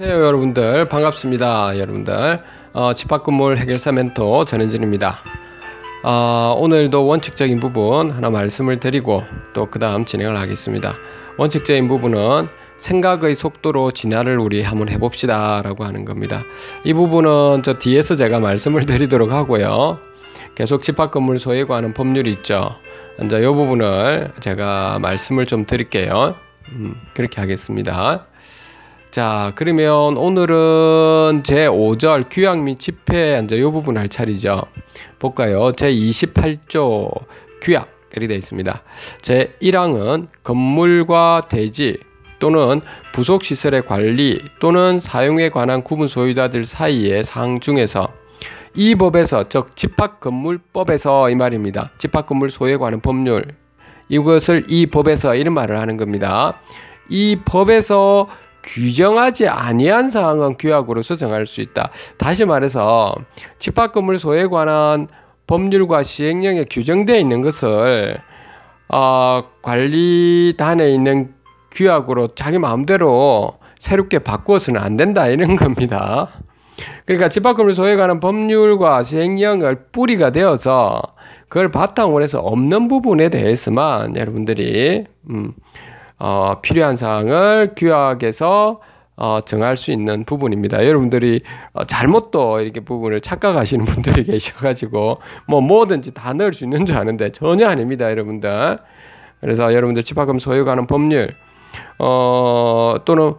안녕하세요 여러분들, 반갑습니다. 여러분들 집합건물 해결사 멘토 전현진입니다. 오늘도 원칙적인 부분 하나 말씀을 드리고 또 그 다음 진행을 하겠습니다. 원칙적인 부분은 생각의 속도로 진화를 우리 한번 해봅시다 라고 하는 겁니다. 이 부분은 저 뒤에서 제가 말씀을 드리도록 하고요, 계속 집합건물 소유에 관한 법률이 있죠. 이제 이 부분을 제가 말씀을 좀 드릴게요. 그렇게 하겠습니다. 자, 그러면 오늘은 제5절 규약 및 집회 이제 이 부분 할 차례죠. 볼까요? 제28조 규약 이렇게 되어 있습니다. 제1항은 건물과 대지 또는 부속시설의 관리 또는 사용에 관한 구분 소유자들 사이의 사항 중에서 이 법에서, 즉 집합건물법에서 이 말입니다. 집합건물 소유에 관한 법률, 이것을 이 법에서 이런 말을 하는 겁니다. 이 법에서 규정하지 아니한 사항은 규약으로서 정할 수 있다. 다시 말해서 집합건물 소유에 관한 법률과 시행령에 규정되어 있는 것을 관리단에 있는 규약으로 자기 마음대로 새롭게 바꾸어서는 안 된다 이런 겁니다. 그러니까 집합건물 소유에 관한 법률과 시행령을 뿌리가 되어서 그걸 바탕으로 해서 없는 부분에 대해서만 여러분들이 필요한 사항을 규약에서 정할 수 있는 부분입니다. 여러분들이 잘못 또 이렇게 부분을 착각하시는 분들이 계셔가지고 뭐든지 다 넣을 수 있는 줄 아는데 전혀 아닙니다, 여러분들. 그래서 여러분들 집합건물 소유에 관한 법률 또는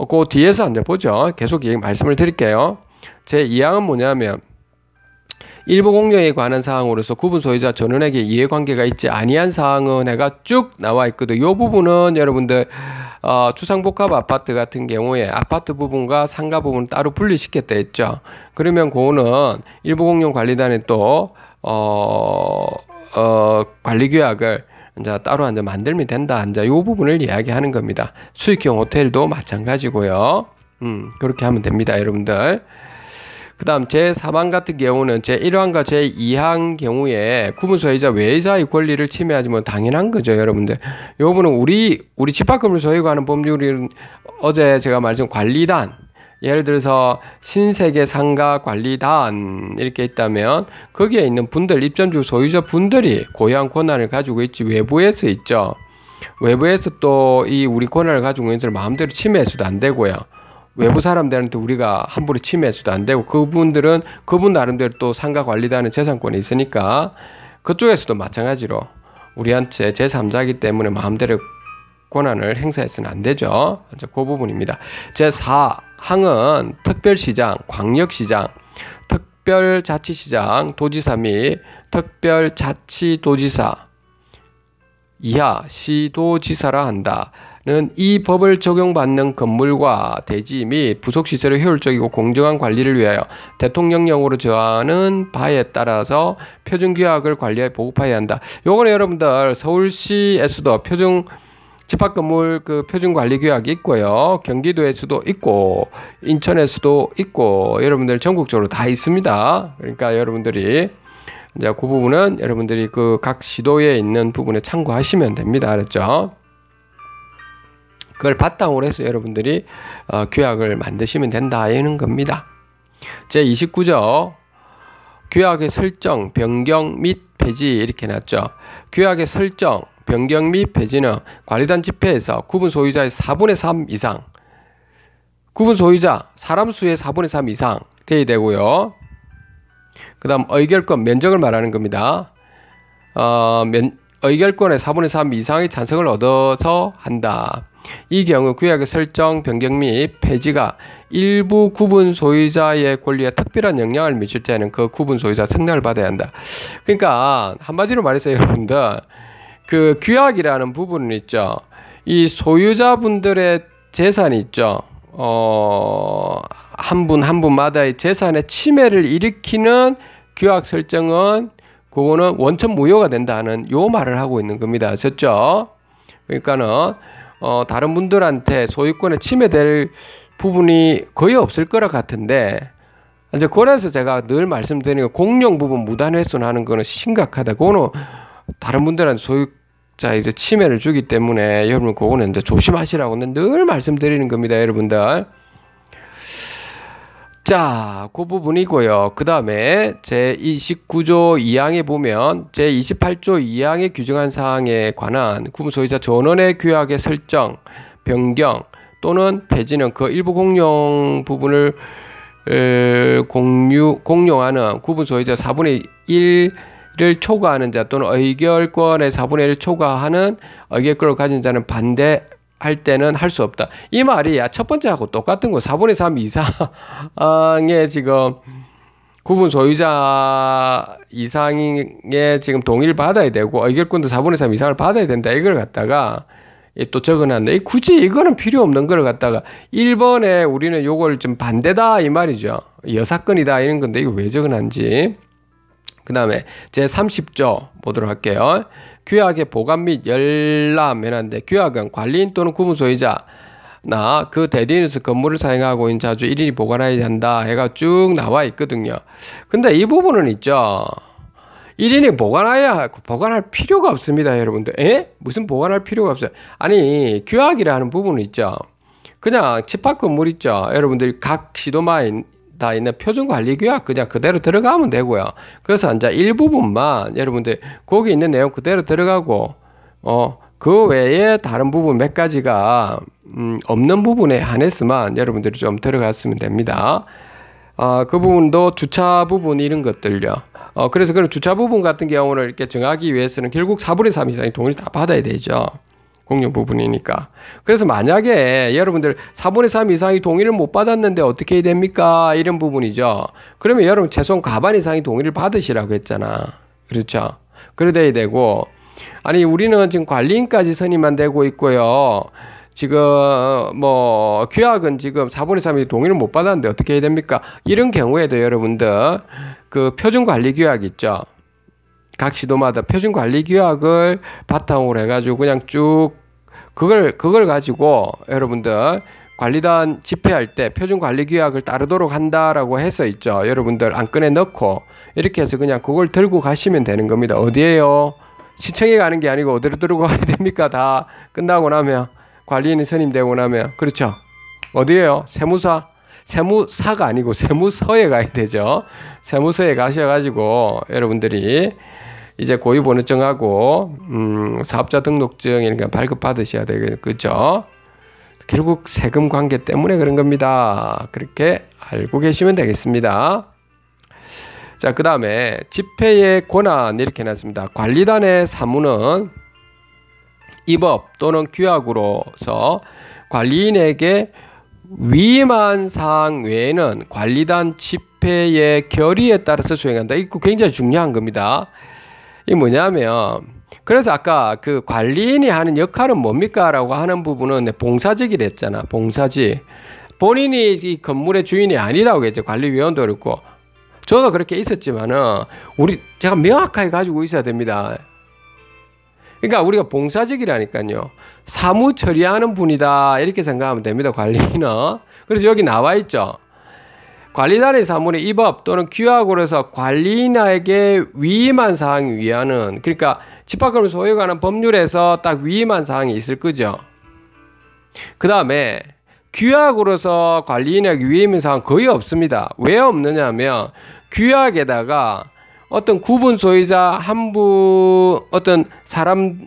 그 뒤에서 이제 보죠. 계속 말씀을 드릴게요. 제2항은 뭐냐면 일부 공용에 관한 사항으로서 구분 소유자 전원에게 이해관계가 있지 아니한 사항은 해가 쭉 나와 있거든. 이 부분은 여러분들 주상복합 아파트 같은 경우에 아파트 부분과 상가 부분 따로 분리시켰다 했죠. 그러면 그거는 일부 공용 관리단에 또 관리규약을 이제 따로 이제 만들면 된다. 이제 이 부분을 이야기하는 겁니다. 수익형 호텔도 마찬가지고요. 그렇게 하면 됩니다, 여러분들. 그 다음 제4항 같은 경우는 제1항과 제2항 경우에 구분 소유자 외자의 권리를 침해하지 뭐 당연한 거죠, 여러분들. 이 부분은 우리 집합건물 소유에 관한 법률은 어제 제가 말씀 관리단, 예를 들어서 신세계 상가 관리단 이렇게 있다면 거기에 있는 분들, 입점주 소유자 분들이 고유한 권한을 가지고 있지 외부에서 있죠. 외부에서 또 이 우리 권한을 가지고 있는 사람 마음대로 침해해서도 안 되고요. 외부 사람들한테 우리가 함부로 침해해서도 안 되고, 그분들은 그분 나름대로 또 상가 관리단은 재산권이 있으니까 그쪽에서도 마찬가지로 우리한테 제3자이기 때문에 마음대로 권한을 행사해서는 안 되죠. 그 부분입니다. 제4항은 특별시장, 광역시장, 특별자치시장, 도지사 및 특별자치도지사 이하 시도지사라 한다. 는 이 법을 적용받는 건물과 대지 및 부속시설의 효율적이고 공정한 관리를 위하여 대통령령으로 정하는 바에 따라서 표준규약을 관리하여 보급하여야 한다. 요거는 여러분들 서울시에서도 집합건물 표준관리규약이 있고요, 경기도에서도 있고 인천에서도 있고 여러분들 전국적으로 다 있습니다. 그러니까 여러분들이 이제 그 부분은 여러분들이 그 각 시도에 있는 부분에 참고하시면 됩니다. 알았죠? 그걸 바탕으로 해서 여러분들이 규약을 만드시면 된다 이런 겁니다. 제29조 규약의 설정, 변경 및 폐지 이렇게 놨죠. 규약의 설정, 변경 및 폐지는 관리단 집회에서 구분 소유자의 4분의 3 이상, 구분 소유자 사람 수의 4분의 3 이상 돼야 되고요. 그 다음 의결권, 면적을 말하는 겁니다. 의결권의 4분의 3 이상의 찬성을 얻어서 한다. 이 경우 규약의 설정, 변경 및 폐지가 일부 구분 소유자의 권리에 특별한 영향을 미칠 때는 그 구분 소유자 승낙을 받아야 한다. 그러니까 한마디로 말해서 여러분들 그 규약이라는 부분은 있죠. 이 소유자분들의 재산이 있죠. 한 분 한 분마다의 재산의 침해를 일으키는 규약 설정은 그거는 원천 무효가 된다는 요 말을 하고 있는 겁니다. 아셨죠? 그러니까는 다른 분들한테 소유권에 침해될 부분이 거의 없을 거라 같은데, 이제 그래서 제가 늘 말씀드리는 거, 공용 부분 무단 훼손하는 거는 심각하다. 그거는 다른 분들한테 소유자 이제 침해를 주기 때문에 여러분 그거는 이제 조심하시라고 늘 말씀드리는 겁니다, 여러분들. 자, 그 부분이고요. 그 다음에 제29조 2항에 보면 제28조 2항에 규정한 사항에 관한 구분 소유자 전원의 규약의 설정, 변경 또는 폐지는 그 일부 공용 부분을 공용하는 구분 소유자 4분의 1을 초과하는 자 또는 의결권의 4분의 1을 초과하는 의결권을 가진 자는 반대할 때는 할 수 없다. 이 말이 첫 번째하고 똑같은 거 4분의 3 이상의 지금 구분 소유자 이상의 지금 동의를 받아야 되고 의결권도 4분의 3 이상을 받아야 된다. 이걸 갖다가 또 적어놨는데 굳이 이거는 필요 없는 걸 갖다가 1번에 우리는 요걸 좀 반대다 이 말이죠. 여사건이다 이런 건데 이거 왜 적어놨는지. 그 다음에 제30조 보도록 할게요. 규약의 보관 및 열람 해놨는데 규약은 관리인 또는 구분 소유자나 그 대리인으로서 건물을 사용하고 있는 자주 1인이 보관해야 한다 해가 쭉 나와 있거든요. 근데 이 부분은 있죠. 1인이 보관할 필요가 없습니다, 여러분들. 무슨 보관할 필요가 없어요? 아니, 규약이라는 부분은 있죠. 그냥 집합 건물 있죠. 여러분들이 각 시도마다 있는 표준관리규약 그냥 그대로 들어가면 되고요. 그래서 이제 일부분만 여러분들 거기 있는 내용 그대로 들어가고, 그 외에 다른 부분 몇 가지가, 없는 부분에 한해서만 여러분들이 좀 들어갔으면 됩니다. 그 부분도 주차 부분 이런 것들요. 그래서 그런 주차 부분 같은 경우는 이렇게 정하기 위해서는 결국 4분의 3 이상의 동의를 다 받아야 되죠. 공용 부분이니까. 그래서 만약에 여러분들 4분의 3 이상의 동의를 못 받았는데 어떻게 해야 됩니까? 이런 부분이죠. 그러면 여러분 최소한 과반 이상의 동의를 받으시라고 했잖아. 그렇죠? 그래 돼야 되고, 아니 우리는 지금 관리인까지 선임만 되고 있고요. 지금 규약은 지금 4분의 3이 동의를 못 받았는데 어떻게 해야 됩니까? 이런 경우에도 여러분들 그 표준관리규약 있죠. 각 시도마다 표준관리규약을 바탕으로 해가지고 그냥 쭉 그걸 가지고 여러분들 관리단 집회할 때 표준관리규약을 따르도록 한다라고 해서 있죠. 여러분들 안건에 넣고 이렇게 해서 그냥 그걸 들고 가시면 되는 겁니다. 어디에요? 시청에 가는 게 아니고 어디로 들고 가야 됩니까? 다 끝나고 나면 관리인이 선임되고 나면. 그렇죠? 어디에요? 세무사가 아니고 세무서에 가야 되죠. 세무서에 가셔가지고 여러분들이 이제 고유번호증하고 사업자 등록증 이런 거 발급받으셔야 되겠죠. 결국 세금 관계 때문에 그런 겁니다. 그렇게 알고 계시면 되겠습니다. 자, 그 다음에 집회의 권한 이렇게 해놨습니다. 관리단의 사무는 이 법 또는 규약으로서 관리인에게 위임한 사항 외에는 관리단 집회의 결의에 따라서 수행한다. 이거 굉장히 중요한 겁니다. 이게 뭐냐면, 그래서 아까 그 관리인이 하는 역할은 뭡니까? 라고 하는 부분은 봉사직이라 했잖아. 봉사직. 본인이 이 건물의 주인이 아니라고 했죠. 관리위원도 그렇고. 저도 그렇게 있었지만은, 제가 명확하게 가지고 있어야 됩니다. 그러니까 우리가 봉사직이라니까요. 사무 처리하는 분이다. 이렇게 생각하면 됩니다. 관리인은. 그래서 여기 나와 있죠. 관리단의 사무는 이 법 또는 규약으로서 관리인에게 위임한 사항에 의하는, 그러니까 집합건물 소유에 관한 법률에서 딱 위임한 사항이 있을 거죠. 그 다음에 규약으로서 관리인에게 위임한 사항은 거의 없습니다. 왜 없느냐 하면 규약에다가 어떤 구분 소유자 어떤 사람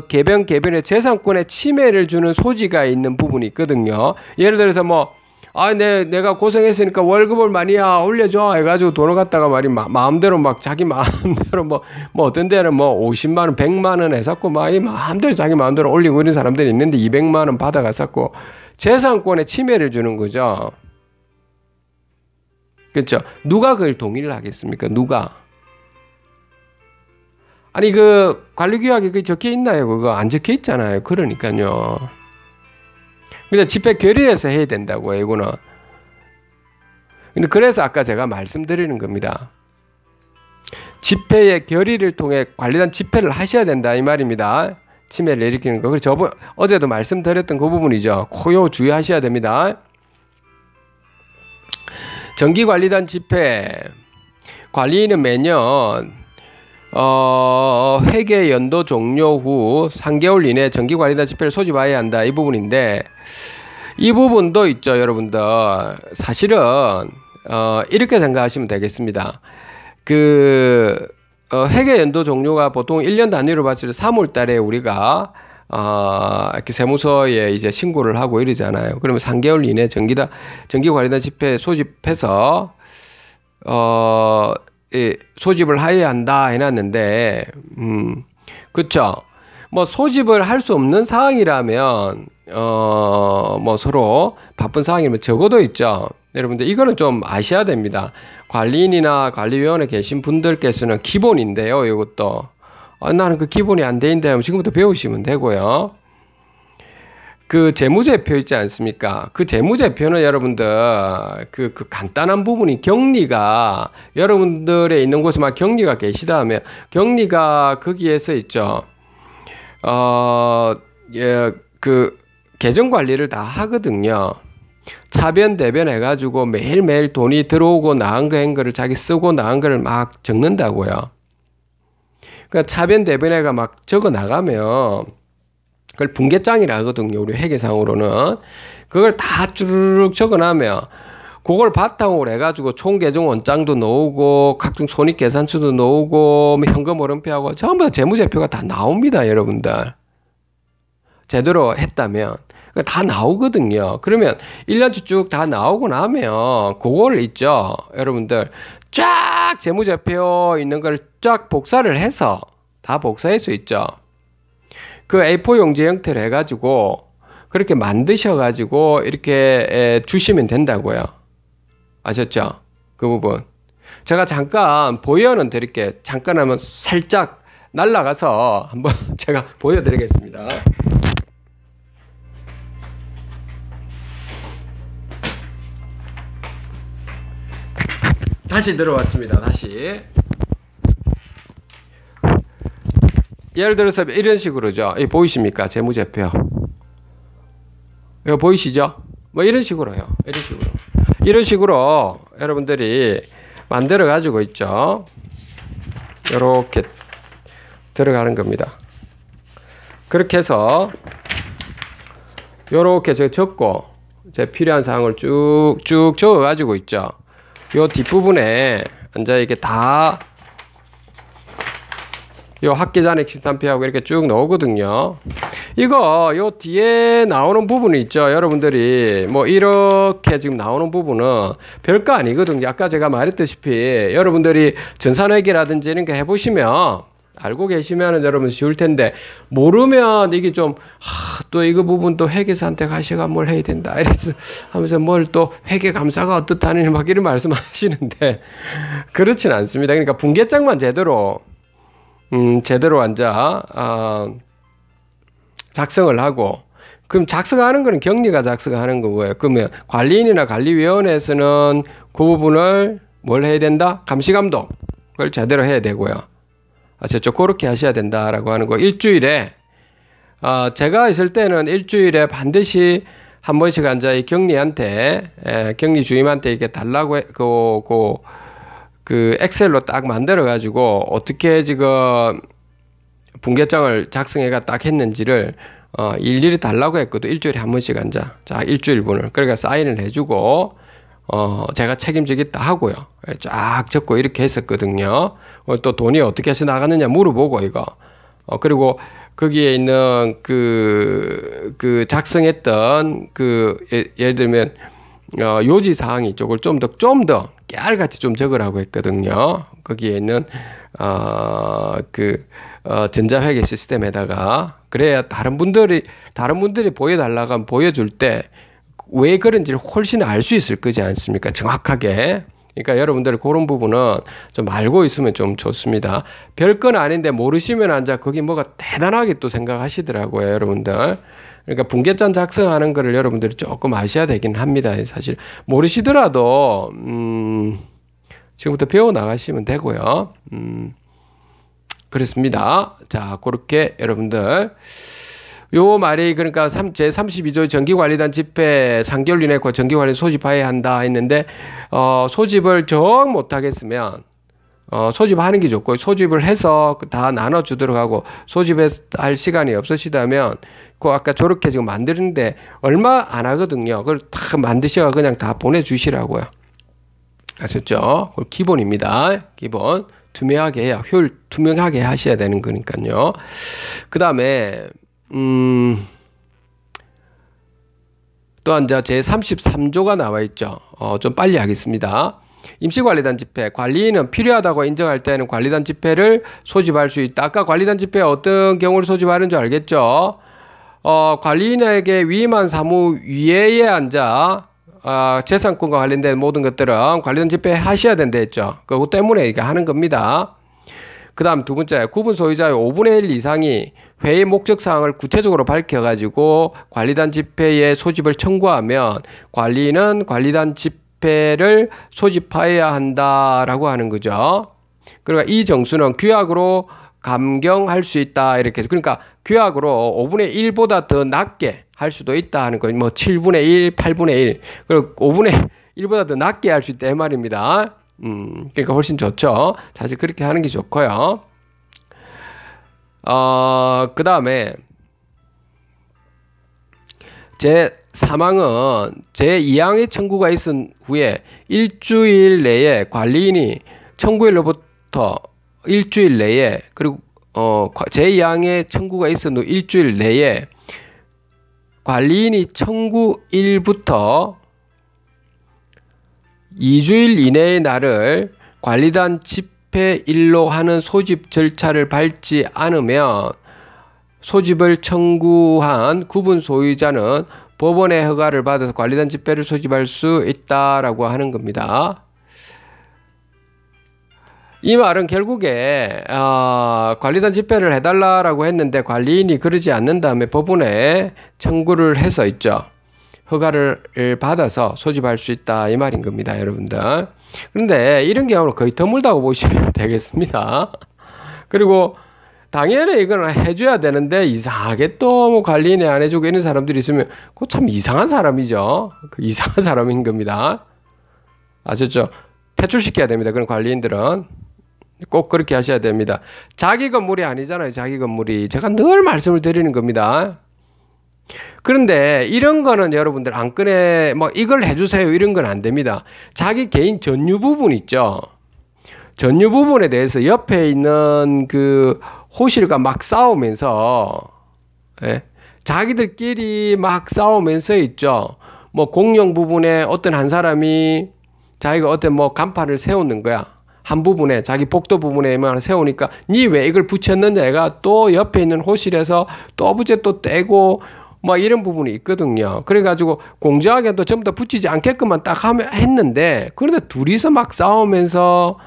개변의 재산권의 침해를 주는 소지가 있는 부분이 있거든요. 예를 들어서 내가 고생했으니까 월급을 많이 올려줘 해가지고 돈을 갖다가 마음대로 자기 마음대로 어떤 데는 50만원, 100만원 해갖고 마음대로 자기 마음대로 올리고 이런 사람들이 있는데 200만원 받아갔었고 재산권의 침해를 주는 거죠. 그렇죠? 누가 그걸 동의를 하겠습니까? 누가? 아니 관리규약에 그게 적혀 있나요? 그거 안 적혀 있잖아요. 그러니까요. 근데 집회 결의해서 해야 된다고요, 이거는. 근데 그래서 아까 제가 말씀드리는 겁니다. 집회의 결의를 통해 관리단 집회를 하셔야 된다, 이 말입니다. 침해를 일으키는 거. 그래서 어제도 말씀드렸던 그 부분이죠. 코요 주의하셔야 됩니다. 정기관리단 집회. 관리인은 매년 회계 연도 종료 후 3개월 이내 정기관리단 집회를 소집해야 한다. 이 부분인데 이 부분도 있죠, 여러분들. 사실은 이렇게 생각하시면 되겠습니다. 회계 연도 종료가 보통 1년 단위로 봤을 때 3월 달에 우리가 이렇게 세무서에 이제 신고를 하고 이러잖아요. 그러면 3개월 이내 정기관리단 집회 소집해서 소집을 하여야 한다 해놨는데, 그쵸. 뭐 소집을 할 수 없는 상황이라면, 뭐 서로 바쁜 상황이면 적어도 있죠. 여러분들 이거는 좀 아셔야 됩니다. 관리인이나 관리위원회 계신 분들께서는 기본인데요. 이것도 나는 그 기본이 안 돼 있는데 하면 지금부터 배우시면 되고요. 그 재무제표 있지 않습니까? 그 재무제표는 여러분들 그 간단한 부분이 경리가 여러분들의 있는 곳에만 경리가 계시다 하면 경리가 거기에서 있죠. 그 계정 관리를 다 하거든요. 차변 대변 해가지고 매일매일 돈이 들어오고 나간 거를 자기 쓰고 나간 거를 막 적는다고요. 그러니까 차변 대변해가 막 적어 나가면 그걸 분계장이라 하거든요. 우리 회계상으로는. 그걸 다 쭈르륵 적어놔면 그걸 바탕으로 해가지고 총계정 원장도 넣고 각종 손익계산서도 넣고 현금 오름표하고 전부 다 재무제표가 다 나옵니다. 여러분들. 제대로 했다면. 다 나오거든요. 그러면 1년치 쭉 다 나오고 나면 그거를 있죠. 여러분들 쫙 재무제표 있는 걸 쫙 복사를 해서 다 복사할 수 있죠. 그 A4 용지 형태로 해가지고 그렇게 만드셔가지고 이렇게 주시면 된다고요. 아셨죠? 그 부분. 제가 잠깐 보여는 드릴게요. 잠깐 하면 살짝 날아가서 한번 제가 보여드리겠습니다. 다시 들어왔습니다. 다시. 예를 들어서 이런 식으로죠. 보이십니까? 재무제표. 이거 보이시죠? 뭐 이런 식으로요. 이런 식으로 여러분들이 만들어 가지고 있죠. 이렇게 들어가는 겁니다. 그렇게 해서 이렇게 적고 제 필요한 사항을 쭉쭉 적어 가지고 있죠. 요 뒷부분에 이제 이게 다 요 학계잔액 시산표하고 이렇게 쭉 나오거든요. 이거 요 뒤에 나오는 부분이 있죠. 여러분들이 뭐 이렇게 지금 나오는 부분은 별거 아니거든요. 아까 제가 말했다시피 여러분들이 전산회계라든지 이런 거 해보시면 알고 계시면은 여러분 쉬울 텐데 모르면 이게 좀 또 이거 부분 또 회계사한테 가셔가 뭘 해야 된다 이래서 하면서 뭘 또 회계감사가 어떻다니 막 이런 말씀하시는데 그렇진 않습니다. 그러니까 분계장만 제대로 앉아 작성을 하고 그럼 작성하는 거는 경리가 작성하는 거고요. 그러면 관리인이나 관리위원회에서는 그 부분을 뭘 해야 된다? 감시감독 그걸 제대로 해야 되고요. 아셨죠? 그렇게 하셔야 된다라고 하는 거. 일주일에 제가 있을 때는 일주일에 반드시 한 번씩 앉아 이 경리한테 경리 주임한테 이렇게 달라고 그 엑셀로 딱 만들어 가지고 어떻게 지금 분계장을 작성해가 딱 했는지를 일일이 달라고 했거든. 일주일에 한 번씩 앉아. 자, 일주일분을. 그러니까 사인을 해주고 제가 책임지겠다 하고요. 쫙 적고 이렇게 했었거든요. 또 돈이 어떻게 해서 나갔느냐 물어보고 이거. 그리고 거기에 있는 그 작성했던 예를 들면 요지 사항이 쪽을 좀 더 깨알같이 좀 적으라고 했거든요. 거기에 있는 전자회계 시스템에다가 그래야 다른 분들이 보여달라고 하면 보여줄 때 왜 그런지를 훨씬 알 수 있을 거지 않습니까? 정확하게. 그러니까 여러분들 그런 부분은 좀 알고 있으면 좀 좋습니다. 별건 아닌데 모르시면 앉아 거기 뭐가 대단하게 또 생각하시더라고요, 여러분들. 그러니까 분계장 작성하는 거를 여러분들이 조금 아셔야 되긴 합니다. 사실 모르시더라도 지금부터 배워 나가시면 되고요. 그렇습니다. 자, 그렇게 여러분들 요 말이 그러니까 제32조 정기관리단 집회 3개월 이내 정기관리 소집해야 한다 했는데 소집을 정 못하겠으면 소집하는 게 좋고 소집을 해서 다 나눠주도록 하고 소집할 시간이 없으시다면 그 아까 저렇게 지금 만드는데 얼마 안 하거든요. 그걸 다 만드셔서 그냥 다 보내주시라고요. 아셨죠? 기본입니다. 기본. 투명하게 해야, 효율 투명하게 하셔야 되는 거니까요. 그 다음에, 또한 제 33조가 나와 있죠. 좀 빨리 하겠습니다. 임시관리단 집회. 관리인은 필요하다고 인정할 때는 관리단 집회를 소집할 수 있다. 아까 관리단 집회 어떤 경우를 소집하는 줄 알겠죠? 관리인에게 위임한 사무 위에에 앉아 재산권과 관련된 모든 것들은 관리단 집회 하셔야 된다 했죠. 그것 때문에 이게 하는 겁니다. 그 다음 두 번째, 구분 소유자의 5분의 1 이상이 회의 목적사항을 구체적으로 밝혀가지고 관리단 집회에 소집을 청구하면 관리인은 관리단 집회를 소집하여야 한다라고 하는 거죠. 그러니까 이 정수는 규약으로 감경할 수 있다 이렇게 해서, 그러니까 규약으로 5분의 1보다 더 낮게 할 수도 있다 하는 거예요. 뭐 7분의 1, 8분의 1, 그리고 5분의 1보다 더 낮게 할 수 있다 이 말입니다. 그러니까 훨씬 좋죠. 사실 그렇게 하는 게 좋고요. 그 다음에 제 3항은 제 2항의 청구가 있은 후에 일주일 내에 관리인이 청구일로부터 일주일 내에, 그리고 제 2항의 청구가 있은 후 일주일 내에 관리인이 청구일부터 2주일 이내의 날을 관리단 집회일로 하는 소집 절차를 밟지 않으면 소집을 청구한 구분 소유자는 법원의 허가를 받아서 관리단 집회를 소집할 수 있다라고 하는 겁니다. 이 말은 결국에 관리단 집회를 해달라라고 했는데 관리인이 그러지 않는 다음에 법원에 청구를 해서 있죠. 허가를 받아서 소집할 수 있다 이 말인 겁니다, 여러분들. 그런데 이런 경우는 거의 드물다고 보시면 되겠습니다. 그리고 당연히 이건 해줘야 되는데 이상하게 또 뭐 관리인이 안 해주고 이런 사람들이 있으면 그거 참 이상한 사람이죠. 그 이상한 사람인 겁니다. 아셨죠? 퇴출시켜야 됩니다. 그런 관리인들은 꼭 그렇게 하셔야 됩니다. 자기 건물이 아니잖아요. 자기 건물이. 제가 늘 말씀을 드리는 겁니다. 그런데 이런 거는 여러분들 안 꺼내 뭐 이걸 해주세요 이런 건 안 됩니다. 자기 개인 전유 부분 있죠. 전유 부분에 대해서 옆에 있는 그 호실과 막 싸우면서 자기들끼리 막 싸우면서 있죠. 뭐 공용 부분에 어떤 한 사람이 자기가 어떤 뭐 간판을 세우는 거야. 한 부분에 자기 복도 부분에만 세우니까 니 왜 이걸 붙였느냐 얘가 또 옆에 있는 호실에서 또 어부제 또 떼고 뭐 이런 부분이 있거든요. 그래가지고 공정하게 또 전부 다 붙이지 않게끔만 딱 했는데 그런데 둘이서 막 싸우면서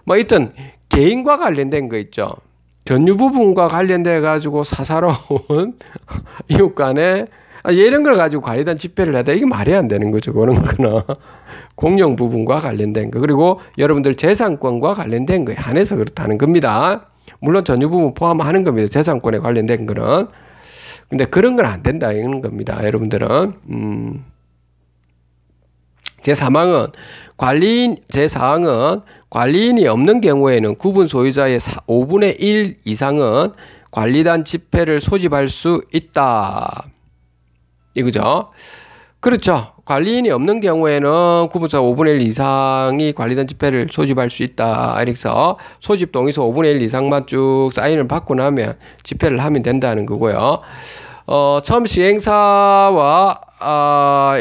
뭐 있던 개인과 관련된 거 있죠. 전유 부분과 관련돼 가지고 사사로운 이웃 간에 이런 걸 가지고 관리단 집회를 하다 이게 말이 안 되는 거죠. 그런 거는 공용 부분과 관련된 거 그리고 여러분들 재산권과 관련된 거에 한해서 그렇다는 겁니다. 물론 전유 부분 포함하는 겁니다. 재산권에 관련된 거는. 근데 그런 건 안 된다 이런 겁니다. 여러분들은 제4항은 관리인이 없는 경우에는 구분 소유자의 5분의 1 이상은 관리단 집회를 소집할 수 있다. 이거죠. 그렇죠. 관리인이 없는 경우에는 구분소유자 5분의 1 이상이 관리단 집회를 소집할 수 있다. 이래서 소집 동의서 5분의 1 이상만 쭉 사인을 받고 나면 집회를 하면 된다는 거고요. 처음 시행사와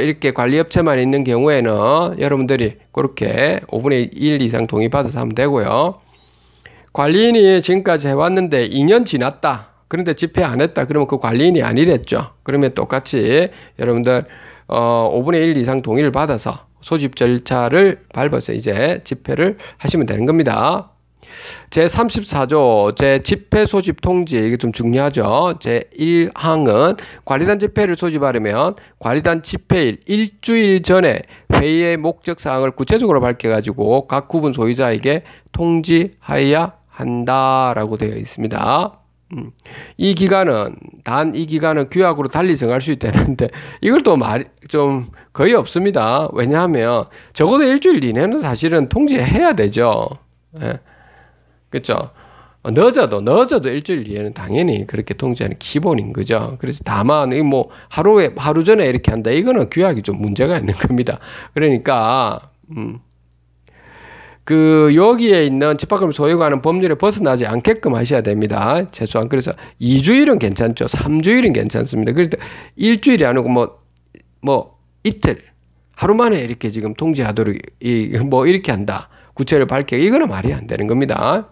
이렇게 관리업체만 있는 경우에는 여러분들이 그렇게 5분의 1 이상 동의 받아서 하면 되고요. 관리인이 지금까지 해왔는데 2년 지났다. 그런데 집회 안 했다. 그러면 그 관리인이 아니랬죠. 그러면 똑같이 여러분들 5분의 1 이상 동의를 받아서 소집 절차를 밟아서 이제 집회를 하시면 되는 겁니다. 제34조 집회 소집 통지 이게 좀 중요하죠. 제1항은 관리단 집회를 소집하려면 관리단 집회일 일주일 전에 회의의 목적 사항을 구체적으로 밝혀가지고 각 구분 소유자에게 통지하여야 한다라고 되어 있습니다. 이 기간은 단 이 기간은 규약으로 달리 정할 수 있다는데 이걸 또 좀 거의 없습니다. 왜냐하면 적어도 일주일 이내는 사실은 통지해야 되죠. 그렇죠. 늦어도 일주일 뒤에는 당연히 그렇게 통지하는 기본인 거죠. 그래서 다만 하루 전에 이렇게 한다. 이거는 규약이 좀 문제가 있는 겁니다. 그러니까 여기에 있는 집합금을 소유하는 법률에 벗어나지 않게끔 하셔야 됩니다. 최소한. 그래서 2주일은 괜찮죠. 3주일은 괜찮습니다. 그래서 일주일이 아니고 이틀, 하루 만에 이렇게 지금 통지하도록, 이렇게 한다. 구체를 이거는 말이 안 되는 겁니다.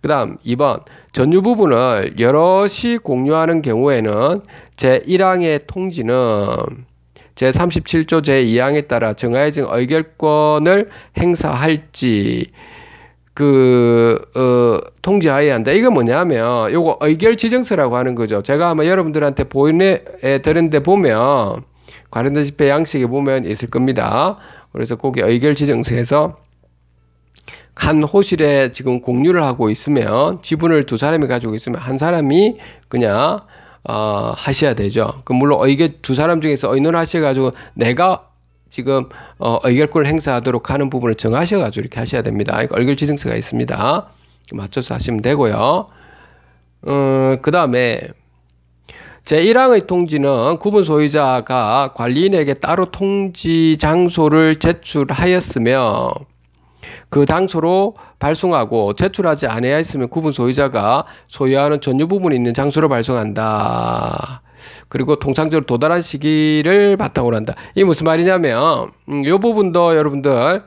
그 다음 2번, 전유 부분을 여럿이 공유하는 경우에는 제1항의 통지는 제37조 제2항에 따라 정하여진 의결권을 행사할지 통지하여야 한다. 이거 뭐냐면 요거 의결 지정서라고 하는 거죠. 제가 아마 여러분들한테 보내드렸는데 보면 관련된 집회 양식에 보면 있을 겁니다. 그래서 거기 의결 지정서에서 한 호실에 지금 공유를 하고 있으면 지분을 두 사람이 가지고 있으면 한 사람이 그냥 하셔야 되죠. 물론 의결 두 사람 중에서 의논하셔가지고 내가 지금 의결권을 행사하도록 하는 부분을 정하셔가지고 이렇게 하셔야 됩니다. 의결 지정서가 있습니다. 맞춰서 하시면 되고요. 그 다음에 제1항의 통지는 구분 소유자가 관리인에게 따로 통지 장소를 제출하였으며 그 장소로 발송하고 제출하지 아니하였으면 구분 소유자가 소유하는 전유 부분이 있는 장소로 발송한다. 그리고 통상적으로 도달한 시기를 바탕으로 한다. 이게 무슨 말이냐면 이 부분도 여러분들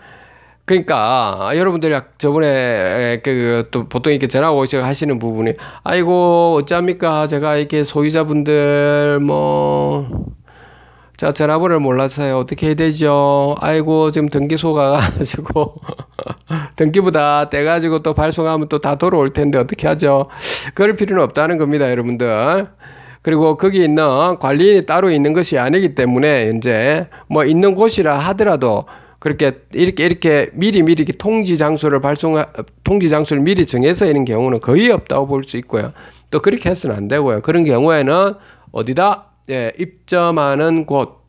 그러니까 여러분들이 저번에 또 보통 이렇게 전화 오셔서 하시는 부분이 아이고 어쩝니까 제가 이렇게 소유자분들 자, 전화번호를 몰라서요. 어떻게 해야 되죠? 아이고, 지금 등기소가 가지고, 등기부다 떼가지고 또 발송하면 또 다 돌아올 텐데 어떻게 하죠? 그럴 필요는 없다는 겁니다, 여러분들. 그리고 거기 있는 관리인이 따로 있는 것이 아니기 때문에, 이제, 있는 곳이라 하더라도, 그렇게, 이렇게 미리 이렇게 통지 장소를 미리 정해서 있는 경우는 거의 없다고 볼 수 있고요. 또 그렇게 해서는 안 되고요. 그런 경우에는 어디다? 입점하는 곳,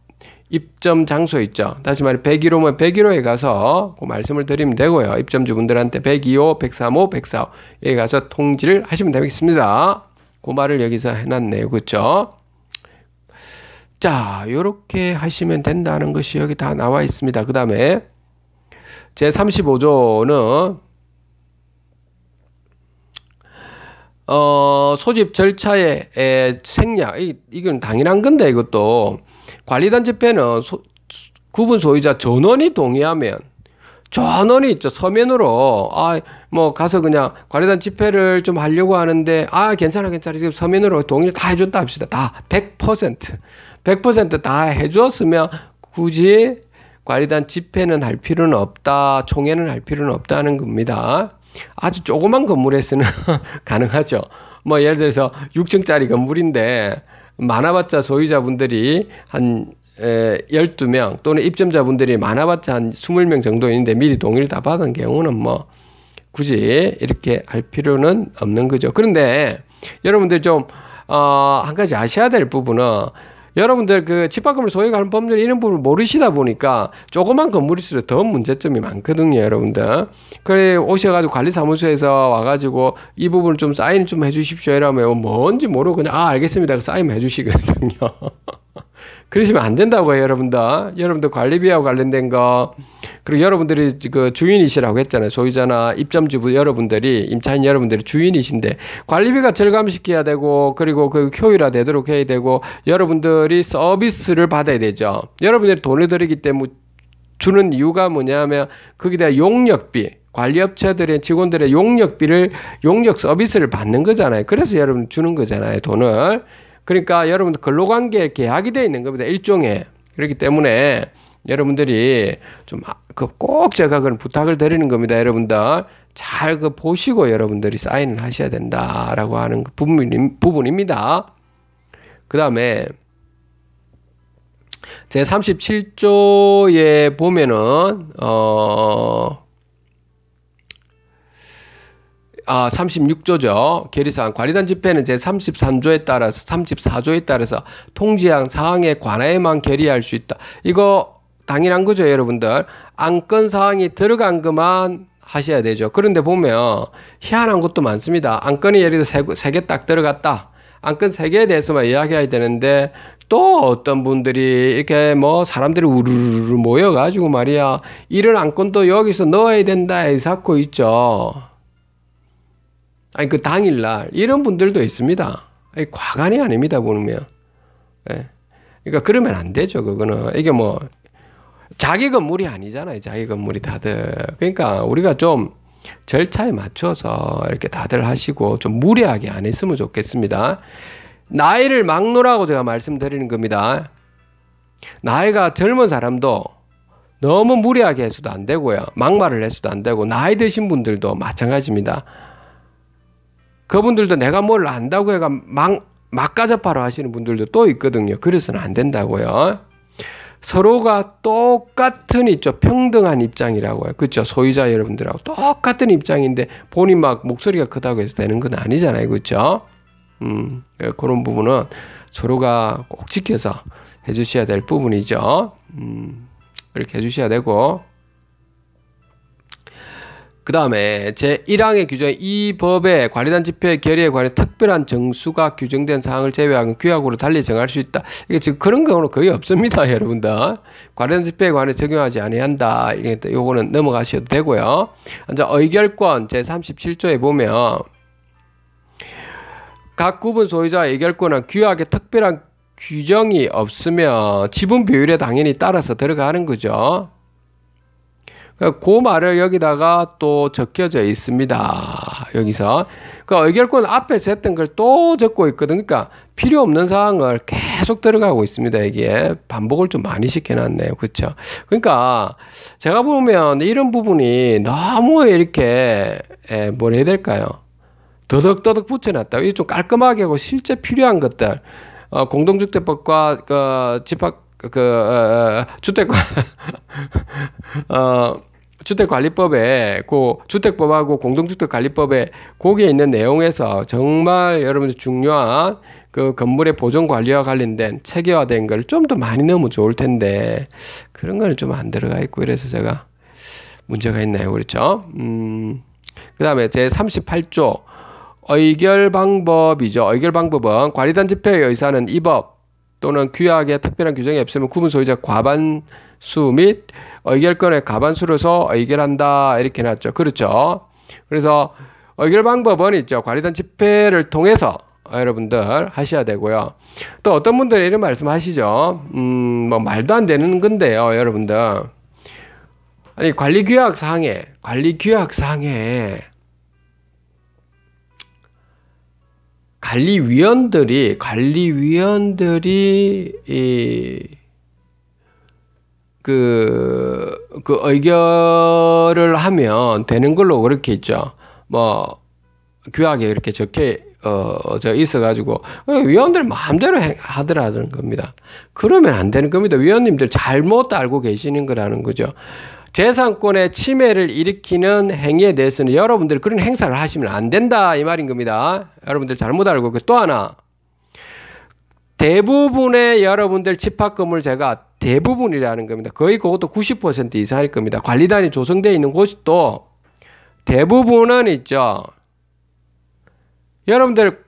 입점 장소 있죠. 다시 말해 101호면 101호에 가서 그 말씀을 드리면 되고요. 입점주분들한테 102호, 103호, 104호에 가서 통지를 하시면 되겠습니다. 그 말을 여기서 해놨네요. 그렇죠? 자, 요렇게 하시면 된다는 것이 여기 다 나와 있습니다. 그 다음에 제35조는 소집 절차의 생략, 이건 당연한 건데, 이것도. 관리단 집회는 구분 소유자 전원이 동의하면, 전원이 있죠. 서면으로, 가서 그냥 관리단 집회를 좀 하려고 하는데, 괜찮아. 지금 서면으로 동의를 다 해줬다 합시다. 다 100% 다 해줬으면 굳이 관리단 집회는 할 필요는 없다. 총회는 할 필요는 없다는 겁니다. 아주 조그만 건물에서는 가능하죠. 예를 들어서 6층짜리 건물인데 많아봤자 소유자분들이 한 12명 또는 입점자분들이 많아봤자 한 20명 정도 있는데 미리 동의를 다 받은 경우는 굳이 이렇게 할 필요는 없는 거죠. 그런데 여러분들 좀 한 가지 아셔야 될 부분은 여러분들 집합금을 소유하는 법률 이런 부분을 모르시다 보니까 조그만 건물일수록 더 문제점이 많거든요, 여러분들. 그래 오셔가지고 관리사무소에서 와가지고 이 부분을 좀 사인 좀 해주십시오 이러면 뭔지 모르고 그냥 알겠습니다. 사인 해주시거든요. 그러시면 안 된다고요, 여러분들. 여러분들 관리비하고 관련된 거, 그리고 여러분들이 주인이시라고 했잖아요. 소유자나 입점주부 여러분들이, 임차인 여러분들이 주인이신데, 관리비가 절감시켜야 되고, 그리고 효율화되도록 해야 되고, 여러분들이 서비스를 받아야 되죠. 여러분들이 돈을 들이기 때문에 주는 이유가 뭐냐면, 거기다 용역비, 관리업체들의 직원들의 용역 서비스를 받는 거잖아요. 그래서 여러분 주는 거잖아요, 돈을. 그러니까 여러분들 근로관계 계약이 되어 있는 겁니다. 일종의. 그렇기 때문에 여러분들이 좀 꼭 제가 그런 부탁을 드리는 겁니다. 여러분들 잘 보시고 여러분들이 사인을 하셔야 된다라고 하는 부분입니다. 그 다음에 제 37조에 보면은 36조죠. 계리사항. 관리단 집회는 제33조에 따라서, 34조에 따라서 통지한 사항에 관하여만 계리할 수 있다. 이거 당연한 거죠, 여러분들. 안건 사항이 들어간 것만 하셔야 되죠. 그런데 보면 희한한 것도 많습니다. 안건이 예를 들어 3개 딱 들어갔다. 안건 3개에 대해서만 이야기해야 되는데 또 어떤 분들이 이렇게 뭐 사람들이 우르르 모여가지고 말이야, 이런 안건도 여기서 넣어야 된다 해서 하고 있죠. 아니, 그 당일날. 이런 분들도 있습니다. 아니, 과간이 아닙니다, 보면. 예. 그러니까 그러면 안 되죠, 그거는. 이게 뭐, 자기 건물이 아니잖아요, 자기 건물이 다들. 그러니까 우리가 좀 절차에 맞춰서 이렇게 다들 하시고 좀 무리하게 안 했으면 좋겠습니다. 나이를 막노라고 제가 말씀드리는 겁니다. 나이가 젊은 사람도 너무 무리하게 해서도 안 되고요. 막말을 해서도 안 되고, 나이 드신 분들도 마찬가지입니다. 그분들도 내가 뭘 안다고 해가 막가접하러 하시는 분들도 또 있거든요. 그래서는 안 된다고요. 서로가 똑같은 있죠. 평등한 입장이라고요. 그렇죠. 소유자 여러분들하고 똑같은 입장인데 본인 막 목소리가 크다고 해서 되는 건 아니잖아요. 그렇죠. 그런 부분은 서로가 꼭 지켜서 해주셔야 될 부분이죠. 그렇게 해주셔야 되고, 그 다음에 제1항의 규정에 이 법의 관리단 집회 결의에 관해 특별한 정수가 규정된 사항을 제외하고 규약으로 달리 정할 수 있다. 이게 지금 그런 경우는 거의 없습니다, 여러분들. 관리단 집회에 관해 적용하지 아니한다. 이게 요거는 넘어가셔도 되고요. 이제 의결권 제37조에 보면 각 구분 소유자 의결권은 규약에 특별한 규정이 없으면 지분 비율에 당연히 따라서 들어가는 거죠. 그 말을 여기다가 또 적혀져 있습니다. 여기서. 그 의결권 앞에서 했던 걸 또 적고 있거든요. 그러니까 필요 없는 사항을 계속 들어가고 있습니다. 이게 반복을 좀 많이 시켜놨네요. 그렇죠? 그러니까 제가 보면 이런 부분이 너무 이렇게 뭘 해야 될까요? 더덕더덕 붙여놨다. 이게 좀 깔끔하게 하고 실제 필요한 것들, 공동주택법과 주택과 주택관리법에 주택법하고 공동주택관리법에 거기에 있는 내용에서 정말 여러분들 중요한 그 건물의 보존 관리와 관련된 체계화된 걸 좀 더 많이 넣으면 좋을 텐데 그런 거는 좀 안 들어가 있고 이래서 제가 문제가 있나요? 그렇죠? 그 다음에 제 38조 의결 방법이죠. 의결 방법은 관리단 집회의 의사는 이 법 또는 규약에 특별한 규정이 없으면 구분 소유자 과반수 및 의결권의 과반수로서 의결한다. 이렇게 해놨죠. 그렇죠. 그래서 의결 방법은 있죠. 관리단 집회를 통해서 여러분들 하셔야 되고요. 또 어떤 분들이 이런 말씀 하시죠. 뭐 말도 안 되는 건데요. 여러분들. 아니, 관리규약상에 관리위원들이 그 의결을 하면 되는 걸로 그렇게 있죠. 뭐 규약에 이렇게 적혀 있어가지고 위원들 마음대로 하더라는 겁니다. 그러면 안 되는 겁니다. 위원님들 잘못 알고 계시는 거라는 거죠. 재산권의 침해를 일으키는 행위에 대해서는 여러분들 그런 행사를 하시면 안 된다 이 말인 겁니다. 여러분들 잘못 알고. 또 하나, 대부분의 여러분들 집합건물 제가 대부분이라는 겁니다. 거의 그것도 90% 이상일 겁니다. 관리단이 조성되어 있는 곳도 대부분은 있죠. 여러분들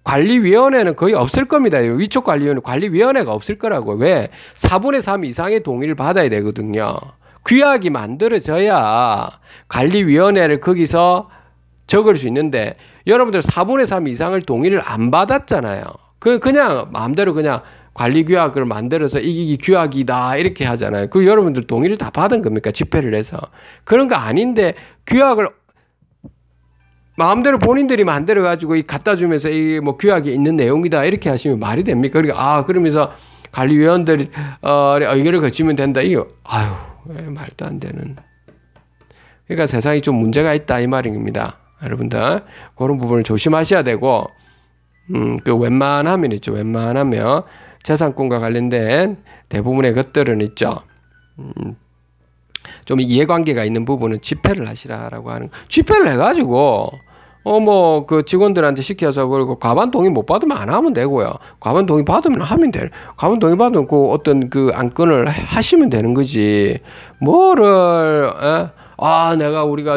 관리위원회는 거의 없을 겁니다. 위촉 관리위원회가 없을 거라고. 왜? 4분의 3 이상의 동의를 받아야 되거든요. 규약이 만들어져야 관리위원회를 거기서 적을 수 있는데 여러분들 4분의 3 이상을 동의를 안 받았잖아요. 그냥 마음대로 그냥 관리규약을 만들어서 이게 규약이다 이렇게 하잖아요. 그 여러분들 동의를 다 받은 겁니까? 집회를 해서. 그런 거 아닌데 규약을 마음대로 본인들이 만들어가지고 갖다 주면서 이게 뭐 규약이 있는 내용이다 이렇게 하시면 말이 됩니까? 그러니까 그러면서 관리위원들이 의결을 거치면 된다. 이거 말도 안 되는. 그러니까 세상이 좀 문제가 있다 이 말입니다. 여러분들 그런 부분을 조심하셔야 되고, 웬만하면 있죠. 웬만하면 재산권과 관련된 대부분의 것들은 있죠. 좀 이해관계가 있는 부분은 집회를 하시라라고 하는. 집회를 해가지고 그 직원들한테 시켜서 그리고 과반 동의 못 받으면 안 하면 되고요. 과반 동의 받으면 하면 돼. 과반 동의 받으면 어떤 안건을 하시면 되는 거지. 우리가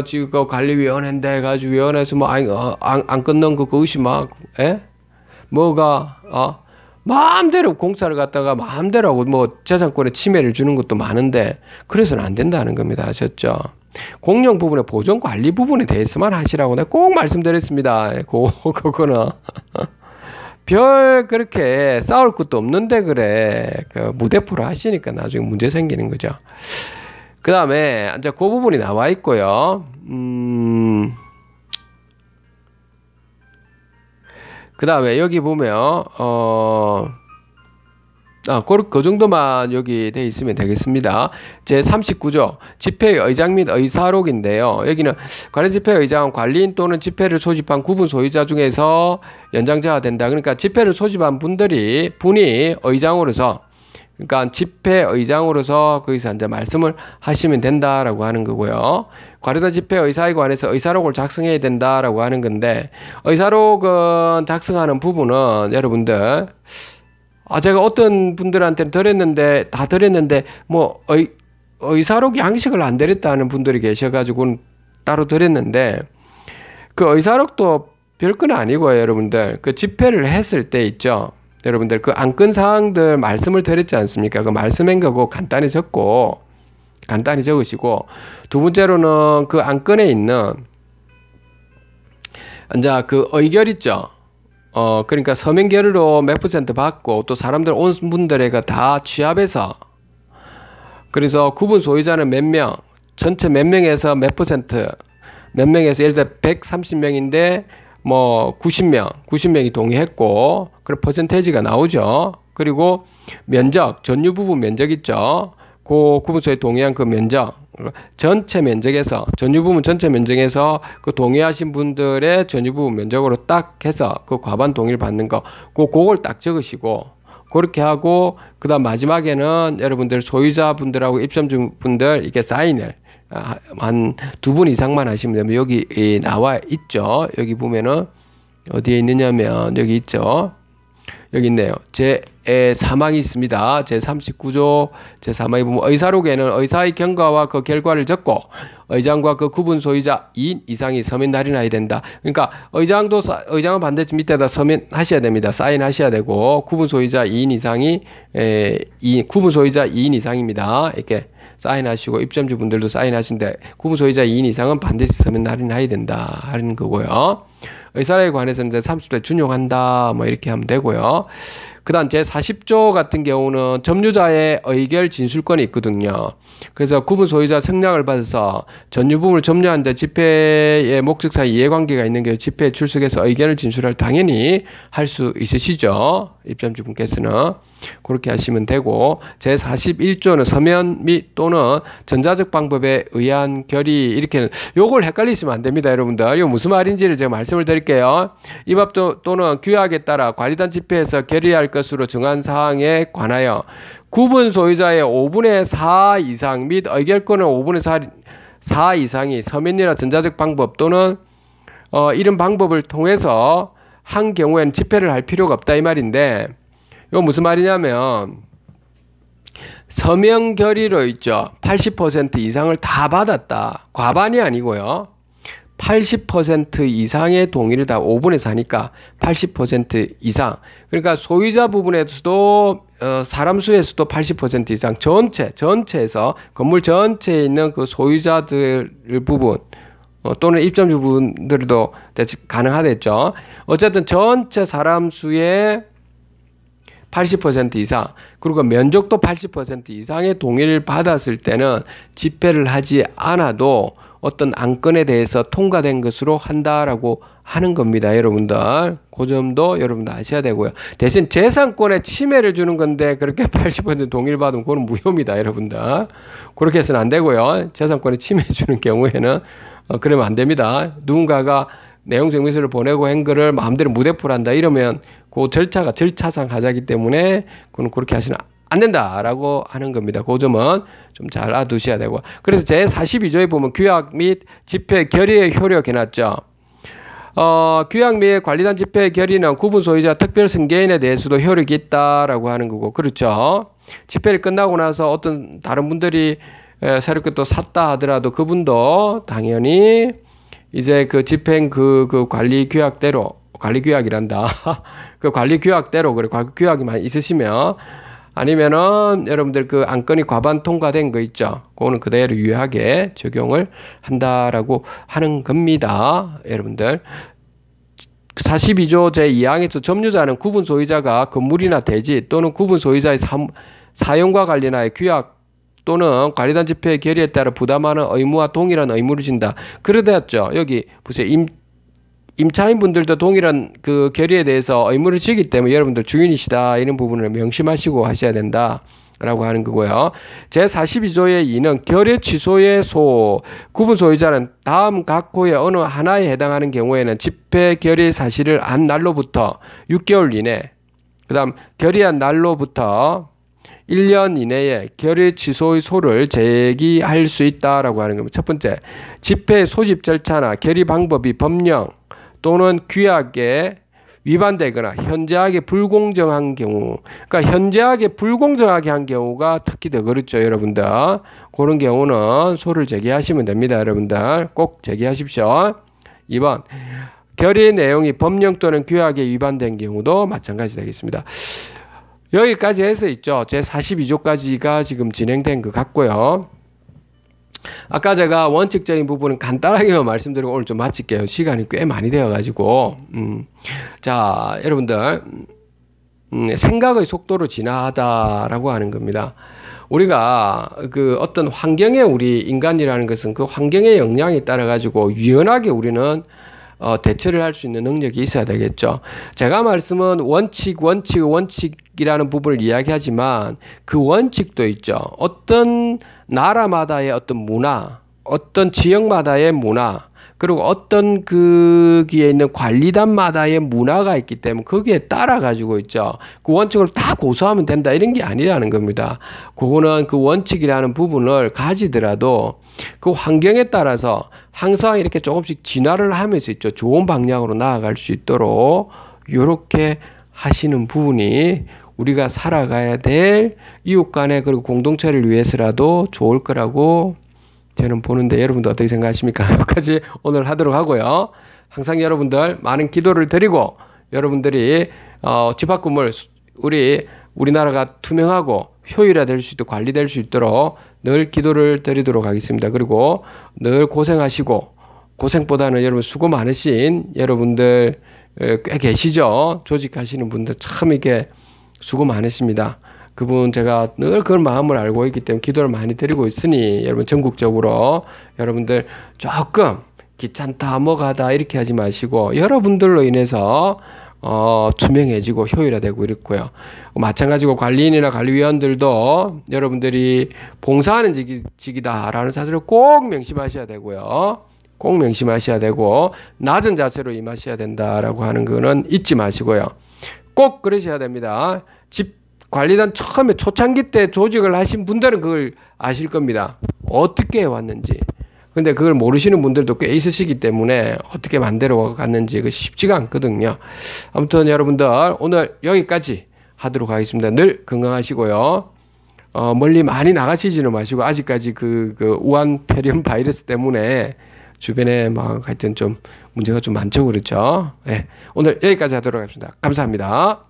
지금 관리위원회인데 해가지고 위원회에서 안 끊는 그것이 마음대로 공사를 갖다가 마음대로 하고 뭐 재산권에 침해를 주는 것도 많은데 그래서는 안 된다는 겁니다. 아셨죠? 공용 부분에 보존 관리 부분에 대해서만 하시라고 내가 꼭 말씀드렸습니다. 그거는 별 그렇게 싸울 것도 없는데 그래 그 무대포로 하시니까 나중에 문제 생기는 거죠. 그 다음에 이제 그 부분이 나와 있고요. 그 다음에 여기 보면 그 정도만 여기 돼 있으면 되겠습니다. 제 39조 집회의 의장 및 의사록인데요. 여기는 관련 집회의 의장은 관리인 또는 집회를 소집한 구분 소유자 중에서 연장자가 된다. 그러니까 집회를 소집한 분이 의장으로서, 그러니까 집회 의장으로서 거기서 이제 말씀을 하시면 된다라고 하는 거고요. 관련된 집회 의사에 관해서 의사록을 작성해야 된다라고 하는 건데, 의사록은 작성하는 부분은 여러분들 제가 어떤 분들한테 다 드렸는데 뭐 의사록 양식을 안 드렸다는 분들이 계셔가지고 따로 드렸는데, 그 의사록도 별건 아니고요. 여러분들 그 집회를 했을 때 있죠. 여러분들 그 안건 사항들 말씀을 드렸지 않습니까? 그 말씀한 거고 간단히 적으시고, 두 번째로는 그 안건에 있는 이제 그 의결 있죠. 그러니까 서면 결의로 몇 % 받고 또 사람들 온 분들에게 다 취합해서, 그래서 구분 소유자는 몇 명, 전체 몇 명에서 몇 %, 몇 명에서 예를 들어 130명인데 뭐 90명이 동의했고, 그런 퍼센테이지가 나오죠. 그리고 면적, 전유 부분 면적 있죠. 그 구분소에 동의한 그 면적, 전체 면적에서, 전유 부분 전체 면적에서 그 동의하신 분들의 전유 부분 면적으로 딱 해서 그 과반 동의를 받는 거, 그걸 딱 적으시고, 그렇게 하고, 그 다음 마지막에는 여러분들 소유자분들하고 입점주분들 이렇게 사인을 한 2분 이상만 하시면 되면, 여기 나와 있죠. 여기 보면은 어디에 있느냐면 여기 있죠. 여기 있네요. 제 3항이 있습니다. 제 39조 제 3항에 보면 의사록에는 의사의 경과와 그 결과를 적고 의장과 그 구분 소유자 2인 이상이 서면 날인해야 된다. 그러니까 의장은 반드시 밑에다 서면하셔야 됩니다. 사인하셔야 되고, 구분 소유자 2인 이상이 구분 소유자 2인 이상입니다. 이렇게 사인하시고, 입점주 분들도 사인하신데 구분 소유자 2인 이상은 반드시 서면 날인해야 된다 하는 거고요. 의사에 관해서는 이제 30대 준용한다 뭐 이렇게 하면 되고요. 그 다음 제 40조 같은 경우는 점유자의 의결 진술권이 있거든요. 그래서 구분 소유자 승낙을 받아서 전유부분을 점유하는데 집회의 목적상 이해관계가 있는 경우 집회에 출석해서 의견을 진술할 당연히 할 수 있으시죠. 입점주분께서는 그렇게 하시면 되고, 제 41조는 서면 및 또는 전자적 방법에 의한 결의, 이렇게 요걸 헷갈리시면 안 됩니다. 여러분들 이거 무슨 말인지를 제가 말씀을 드릴게요. 이 법 또는 규약에 따라 관리단 집회에서 결의할 것으로 정한 사항에 관하여 구분 소유자의 5분의 4 이상 및 의결권은 5분의 4 이상이 서면이나 전자적 방법 또는 이런 방법을 통해서 한 경우에는 집회를 할 필요가 없다 이 말인데, 이거 무슨 말이냐면 서명 결의로 있죠. 80% 이상을 다 받았다. 과반이 아니고요. 80% 이상의 동의를 다 5분의 4니까 80% 이상. 그러니까 소유자 부분에서도 사람 수에서도 80% 이상, 전체에서 건물 전체에 있는 그 소유자들 부분 또는 입점주 분들도 가능하겠죠. 어쨌든 전체 사람 수의 80% 이상, 그리고 면적도 80% 이상의 동의를 받았을 때는 집회를 하지 않아도 어떤 안건에 대해서 통과된 것으로 한다라고 하는 겁니다. 여러분들 그 점도 여러분들 아셔야 되고요. 대신 재산권에 침해를 주는 건데 그렇게 80% 동의를 받으면 그건 무효입니다. 여러분들 그렇게 해서는 안 되고요. 재산권에 침해 주는 경우에는 그러면 안 됩니다. 누군가가 내용 증명서를 보내고 한 거를 마음대로 무대포를 한다 이러면 그 절차가 절차상 하자기 때문에 그건 그렇게 하시면 안 된다라고 하는 겁니다. 그 점은 좀 잘 알아두셔야 되고, 그래서 제 42조에 보면 규약 및 집회 결의의 효력 해놨죠. 규약 및 관리단 집회 결의는 구분 소유자 특별 승계인에 대해서도 효력이 있다라고 하는 거고, 그렇죠. 집회를 끝나고 나서 어떤 다른 분들이 새롭게 또 샀다 하더라도 그분도 당연히 이제 그 집행 그 관리 규약대로, 관리 규약이란다. 그 관리 규약대로, 그래, 관리 규약이만 있으시면, 아니면은 여러분들 그 안건이 과반 통과된 거 있죠. 그거는 그대로 유효하게 적용을 한다라고 하는 겁니다. 여러분들. 42조 제2항에서 점유자는 구분 소유자가 건물이나 대지 또는 구분 소유자의 사용과 관련하여 규약 또는 관리단 집회의 결의에 따라 부담하는 의무와 동일한 의무를 진다. 그러되었죠. 여기 보세요. 임차인 분들도 동일한 그 결의에 대해서 의무를 지기 때문에 여러분들 주인이시다. 이런 부분을 명심하시고 하셔야 된다. 라고 하는 거고요. 제42조의 2는 결의 취소의 구분 소유자는 다음 각 호의 어느 하나에 해당하는 경우에는 집회 결의 사실을 한 날로부터 6개월 이내, 그 다음 결의한 날로부터 1년 이내에 결의 취소의 소를 제기할 수 있다라고 하는 겁니다. 첫 번째, 집회 소집 절차나 결의 방법이 법령 또는 규약에 위반되거나 현저하게 불공정한 경우, 그러니까 현저하게 불공정하게 한 경우가 특히 더 그렇죠, 여러분들. 그런 경우는 소를 제기하시면 됩니다, 여러분들. 꼭 제기하십시오. 2번, 결의 내용이 법령 또는 규약에 위반된 경우도 마찬가지 되겠습니다. 여기까지 해서 있죠. 제42조까지가 지금 진행된 것 같고요. 아까 제가 원칙적인 부분은 간단하게만 말씀드리고 오늘 좀 마칠게요. 시간이 꽤 많이 되어가지고. 자, 여러분들, 생각의 속도로 진화하다라고 하는 겁니다. 우리가 그 어떤 환경에 우리 인간이라는 것은 그 환경의 영향에 따라가지고 유연하게 우리는 대처를 할 수 있는 능력이 있어야 되겠죠. 제가 말씀은 원칙이라는 부분을 이야기하지만 그 원칙도 있죠. 어떤 나라마다의 어떤 문화, 어떤 지역마다의 문화, 그리고 어떤 거기에 있는 관리단마다의 문화가 있기 때문에 거기에 따라 가지고 있죠. 그 원칙을 다 고수하면 된다 이런 게 아니라는 겁니다. 그거는 그 원칙이라는 부분을 가지더라도 그 환경에 따라서 항상 이렇게 조금씩 진화를 하면서 있죠. 좋은 방향으로 나아갈 수 있도록 이렇게 하시는 부분이 우리가 살아가야 될 이웃 간의 그리고 공동체를 위해서라도 좋을 거라고 저는 보는데 여러분들 어떻게 생각하십니까? 여기까지 오늘 하도록 하고요. 항상 여러분들 많은 기도를 드리고 여러분들이 집합금을 우리나라가 투명하고 효율화될 수 있도록 관리될 수 있도록 늘 기도를 드리도록 하겠습니다. 그리고 늘 고생하시고 고생보다는 여러분 수고 많으신 여러분들 꽤 계시죠? 조직하시는 분들 참 이게 수고 많으십니다. 그분 제가 늘 그런 마음을 알고 있기 때문에 기도를 많이 드리고 있으니 여러분 전국적으로 여러분들 조금 귀찮다 뭐가다 이렇게 하지 마시고 여러분들로 인해서 투명해지고 효율화되고 이렇고요. 마찬가지고 관리인이나 관리위원들도 여러분들이 봉사하는 직이다라는 사실을 꼭 명심하셔야 되고요. 꼭 명심하셔야 되고 낮은 자세로 임하셔야 된다라고 하는 거는 잊지 마시고요. 꼭 그러셔야 됩니다. 관리단 처음에 초창기 때 조직을 하신 분들은 그걸 아실 겁니다. 어떻게 해왔는지. 근데 그걸 모르시는 분들도 꽤 있으시기 때문에 어떻게 만들어 갔는지 그 쉽지가 않거든요. 아무튼 여러분들 오늘 여기까지 하도록 하겠습니다. 늘 건강하시고요. 멀리 많이 나가시지는 마시고 아직까지 그 우한 폐렴 바이러스 때문에 주변에 막 하여튼 좀 문제가 좀 많죠. 그렇죠? 네. 오늘 여기까지 하도록 하겠습니다. 감사합니다.